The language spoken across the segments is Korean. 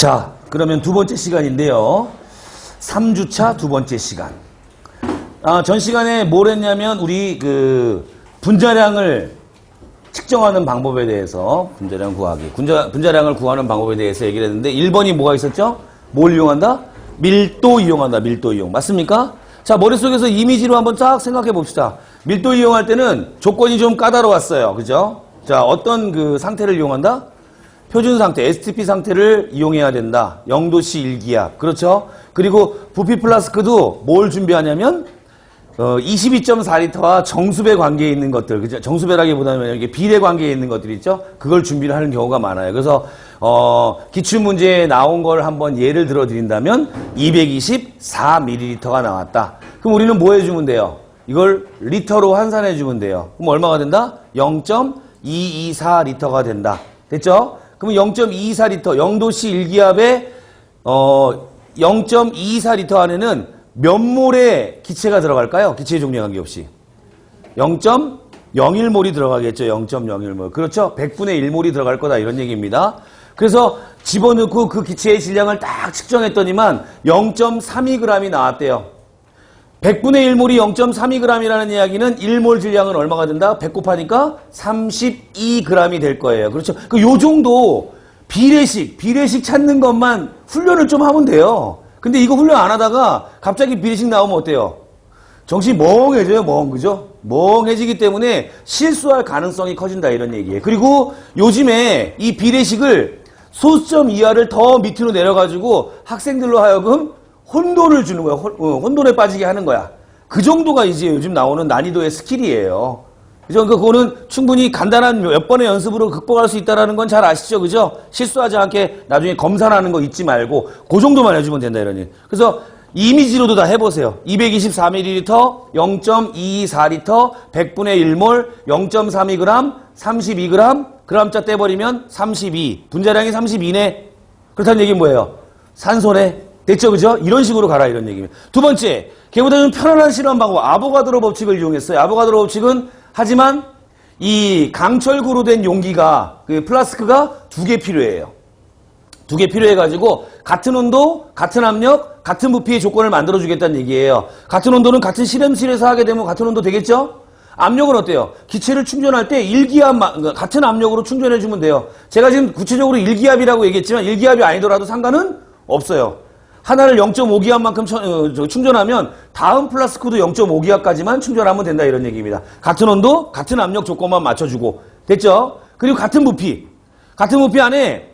자, 그러면 두 번째 시간인데요. 3주차 두 번째 시간. 전 시간에 뭘 했냐면, 우리 분자량을 측정하는 방법에 대해서, 분자량 구하기. 분자량을 구하는 방법에 대해서 얘기를 했는데, 1번이 뭐가 있었죠? 뭘 이용한다? 밀도 이용한다, 밀도 이용. 맞습니까? 자, 머릿속에서 이미지로 한번 쫙 생각해 봅시다. 밀도 이용할 때는 조건이 좀 까다로웠어요. 그죠? 자, 어떤 상태를 이용한다? 표준 상태, STP 상태를 이용해야 된다. 0도씨 1기압. 그렇죠? 그리고 부피 플라스크도 뭘 준비하냐면, 22.4리터와 정수배 관계에 있는 것들, 그죠? 정수배라기보다는 이렇게 비례 관계에 있는 것들 있죠? 그걸 준비를 하는 경우가 많아요. 그래서, 기출문제에 나온 걸 한번 예를 들어 드린다면, 224ml가 나왔다. 그럼 우리는 뭐 해주면 돼요? 이걸 리터로 환산해주면 돼요. 그럼 얼마가 된다? 0.224리터가 된다. 됐죠? 그러면 0.224리터, 0도씨 1기압에, 0.224리터 안에는 몇 몰의 기체가 들어갈까요? 기체의 종류에 관계없이. 0.01몰이 들어가겠죠. 0.01몰. 그렇죠? 100분의 1몰이 들어갈 거다. 이런 얘기입니다. 그래서 집어넣고 그 기체의 질량을 딱 측정했더니만 0.32g이 나왔대요. 100분의 1몰이 0.32g이라는 이야기는 1몰 질량은 얼마가 된다? 100 곱하니까 32g이 될 거예요. 그렇죠? 요 정도 비례식 찾는 것만 훈련을 좀 하면 돼요. 근데 이거 훈련 안 하다가 갑자기 비례식 나오면 어때요? 정신이 멍해져요, 그죠? 멍해지기 때문에 실수할 가능성이 커진다, 이런 얘기예요. 그리고 요즘에 이 비례식을 소수점 이하를 더 밑으로 내려가지고 학생들로 하여금 혼돈을 주는 거야. 혼돈에 빠지게 하는 거야. 그 정도가 이제 요즘 나오는 난이도의 스킬이에요. 그죠? 그거는 충분히 간단한 몇 번의 연습으로 극복할 수 있다는 건 잘 아시죠? 그죠? 실수하지 않게 나중에 검사하는 거 잊지 말고 그 정도만 해주면 된다, 이러니. 그래서 이미지로도 다 해보세요. 224ml, 0.224리터, 100분의 1몰, 0.32g, 32g, g자 떼버리면 32. 분자량이 32네. 그렇다는 얘기는 뭐예요? 산소네. 됐죠? 그죠? 이런 식으로 가라, 이런 얘기입니다. 두 번째, 걔보다 좀 편안한 실험 방법, 아보가드로 법칙을 이용했어요. 아보가드로 법칙은 하지만 이 강철구로 된 용기가, 플라스크가 2개 필요해요. 2개 필요해가지고 같은 온도, 같은 압력, 같은 부피의 조건을 만들어주겠다는 얘기예요. 같은 온도는 같은 실험실에서 하게 되면 같은 온도 되겠죠? 압력은 어때요? 기체를 충전할 때 1기압, 같은 압력으로 충전해주면 돼요. 제가 지금 구체적으로 1기압이라고 얘기했지만 1기압이 아니더라도 상관은 없어요. 하나를 0.5기압만큼 충전하면 다음 플라스크도 0.5기압까지만 충전하면 된다, 이런 얘기입니다. 같은 온도, 같은 압력 조건만 맞춰주고. 됐죠? 그리고 같은 부피 안에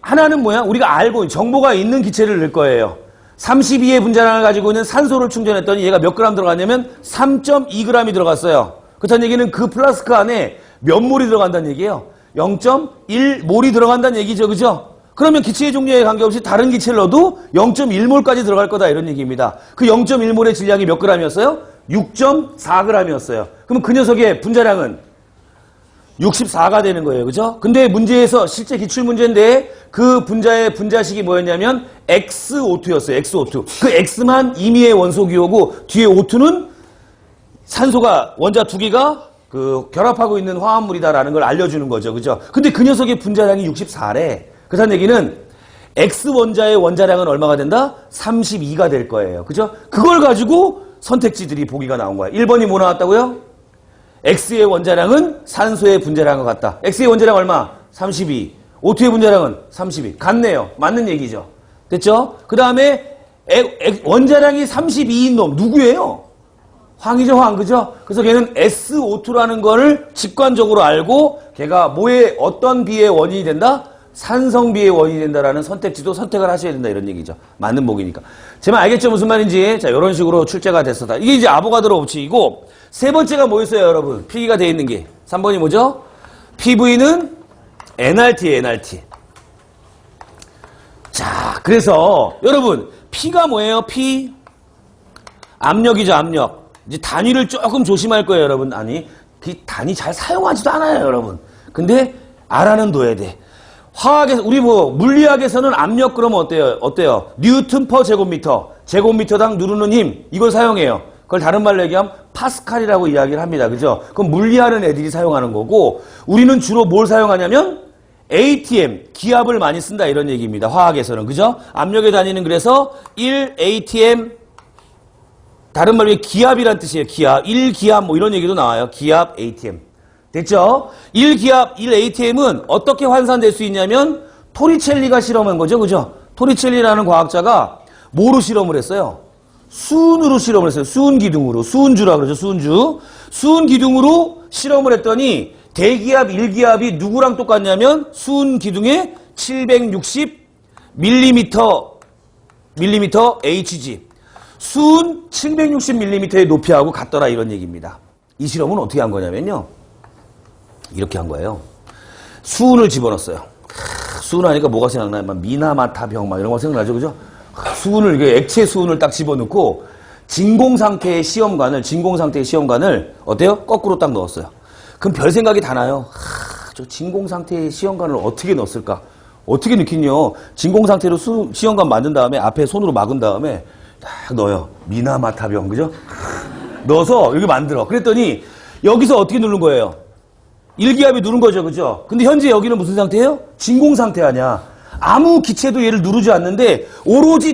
하나는 뭐야? 우리가 알고 정보가 있는 기체를 넣을 거예요. 32의 분자량을 가지고 있는 산소를 충전했더니 얘가 몇 그램 들어갔냐면 3.2g이 들어갔어요. 그렇다는 얘기는 그 플라스크 안에 몇 몰이 들어간다는 얘기예요? 0.1몰이 들어간다는 얘기죠. 그죠? 그러면 기체의 종류에 관계없이 다른 기체를 넣어도 0.1몰까지 들어갈 거다, 이런 얘기입니다. 그 0.1몰의 질량이 몇 g이었어요? 6.4g이었어요. 그럼 그 녀석의 분자량은 64가 되는 거예요. 그죠? 근데 문제에서, 실제 기출 문제인데 그 분자의 분자식이 뭐였냐면 XO2였어요. XO2. 그 X만 임의의 원소기호고 뒤에 O2는 산소가, 원자 2개가 결합하고 있는 화합물이다라는 걸 알려주는 거죠. 그죠? 근데 그 녀석의 분자량이 64래. 그렇다는 얘기는 X원자의 원자량은 얼마가 된다? 32가 될 거예요. 그죠? 그걸 가지고 선택지들이 보기가 나온 거야. 1번이 뭐 나왔다고요? X의 원자량은 산소의 분자량과 같다. X의 원자량 얼마? 32. O2의 분자량은 32. 같네요. 맞는 얘기죠. 됐죠? 그 다음에 원자량이 32인 놈 누구예요? 황이죠, 황. 그죠? 그래서 걔는 SO2라는 거를 직관적으로 알고 걔가 뭐의 어떤 비의 원인이 된다? 산성비의 원인이 된다라는 선택지도 선택을 하셔야 된다, 이런 얘기죠. 맞는 보기니까. 제 말 알겠죠? 무슨 말인지. 자, 이런 식으로 출제가 됐었다. 이게 이제 아보가드로 법칙이고, 세 번째가 뭐였어요, 여러분? 필기가 되어 있는 게. 3번이 뭐죠? PV는 NRT예요, NRT. 자, 그래서 여러분, P가 뭐예요? P? 압력이죠, 압력. 이제 단위를 조금 조심할 거예요, 여러분. 아니, 그 단위 잘 사용하지도 않아요, 여러분. 근데 알아는 둬야 돼. 화학에서, 우리 물리학에서는 압력 그러면 어때요? 뉴턴 퍼 제곱미터. 제곱미터당 누르는 힘. 이걸 사용해요. 그걸 다른 말로 얘기하면 파스칼이라고 이야기를 합니다. 그죠? 그럼 물리하는 애들이 사용하는 거고, 우리는 주로 뭘 사용하냐면 ATM, 기압을 많이 쓴다 이런 얘기입니다. 화학에서는. 그죠? 압력에 다니는 그래서 1ATM, 다른 말로 기압이란 뜻이에요. 기압. 1기압 뭐 이런 얘기도 나와요. 기압 ATM. 됐죠? 1기압 1ATM은 어떻게 환산될 수 있냐면 토리첼리가 실험한 거죠. 그죠? 토리첼리라는 과학자가 뭐로 실험을 했어요? 수은으로 실험을 했어요. 수은기둥으로. 수은주라 그러죠. 수은주. 수은기둥으로 실험을 했더니 대기압 1기압이 누구랑 똑같냐면 수은기둥의 760mm Hg. 수은 760mm의 높이하고 같더라 이런 얘기입니다. 이 실험은 어떻게 한 거냐면요. 이렇게 한 거예요. 수은을 집어넣었어요. 수은 하니까 뭐가 생각나요? 막 미나마타병 막 이런 거 생각나죠. 그죠? 수은을, 액체 수은을 딱 집어넣고 진공 상태의 시험관을 어때요? 거꾸로 딱 넣었어요. 그럼 별 생각이 다 나요. 저 진공 상태의 시험관을 어떻게 넣었을까? 어떻게 넣긴요? 진공 상태로 시험관 만든 다음에 앞에 손으로 막은 다음에 딱 넣어요. 미나마타병, 그죠? 넣어서 여기 만들어. 그랬더니 여기서 어떻게 누른 거예요? 1기압이 누른 거죠, 그죠? 근데 현재 여기는 무슨 상태예요? 진공 상태 아니야. 아무 기체도 얘를 누르지 않는데 오로지